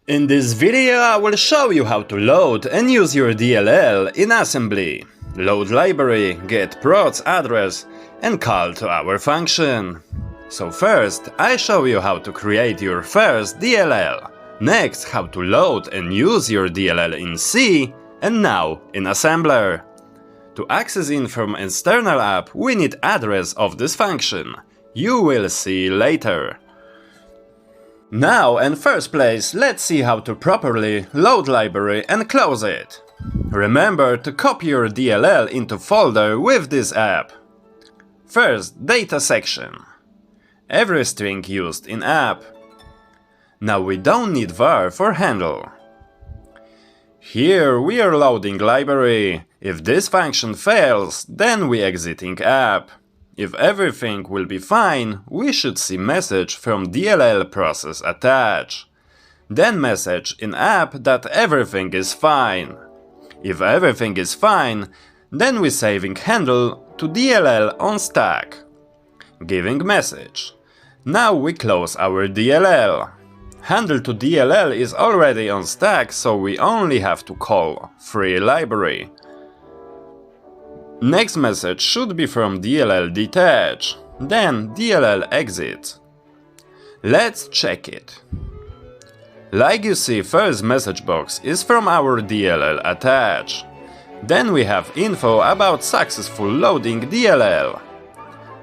In this video I will show you how to load and use your DLL in assembly. LoadLibrary, GetProcAddress and call to our function. So first I show you how to create your first DLL. Next how to load and use your DLL in C and now in assembler. To access in from external app we need address of this function. You will see later. Now, in first place, let's see how to properly load library and close it. Remember to copy your DLL into folder with this app. First, data section. Every string used in app. Now we don't need var for handle. Here we are loading library. If this function fails, then we exiting app. If everything will be fine, we should see message from DLL process attach. Then message in app that everything is fine. If everything is fine, then we saving handle to DLL on stack. Giving message. Now we close our DLL. Handle to DLL is already on stack, so we only have to call FreeLibrary. Next message should be from DLL detach, then DLL exit. Let's check it. Like you see, first message box is from our DLL attach. Then we have info about successful loading DLL.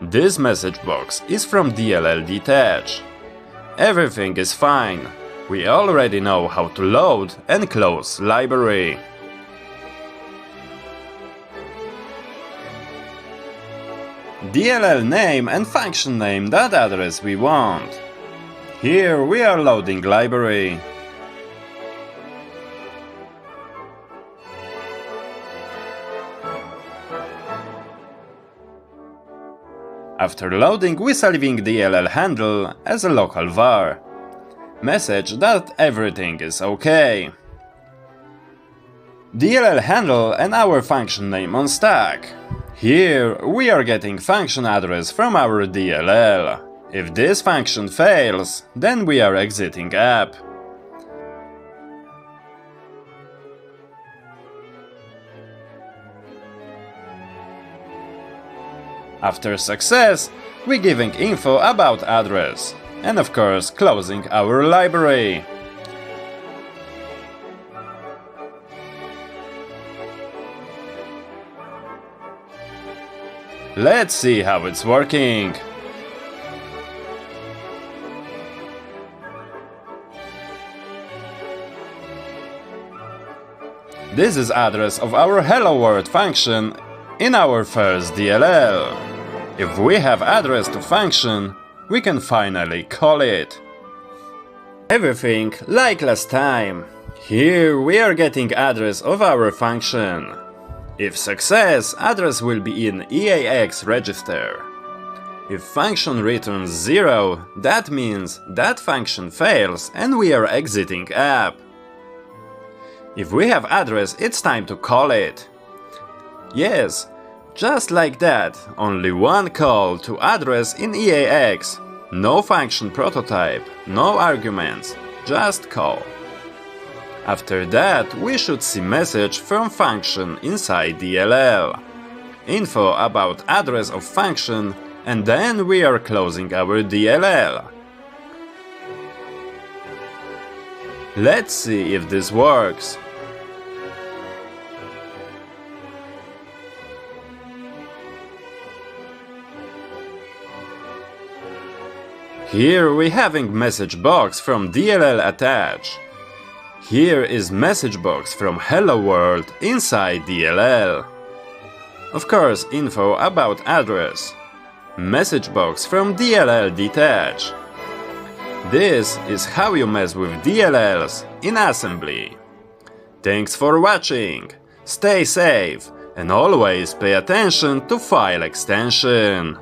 This message box is from DLL detach. Everything is fine. We already know how to load and close library. DLL name and function name that address we want. Here we are loading library. After loading we saving DLL handle as a local var. Message that everything is okay. DLL handle and our function name on stack. Here we are getting function address from our DLL. If this function fails, then we are exiting app. After success, we giving info about address. And of course closing our library. Let's see how it's working. This is address of our hello world function in our first DLL. If we have address to function, we can finally call it. Everything like last time. Here we are getting address of our function. If success, address will be in EAX register. If function returns 0, that means that function fails and we are exiting app. If we have address, it's time to call it. Yes, just like that, only one call to address in EAX. No function prototype, no arguments, just call. After that, we should see message from function inside DLL. Info about address of function, and then we are closing our DLL. Let's see if this works. Here we having message box from DLL attach. Here is message box from hello world inside DLL. Of course, info about address. Message box from DLL detach. This is how you mess with DLLs in assembly. Thanks for watching. Stay safe and always pay attention to file extension.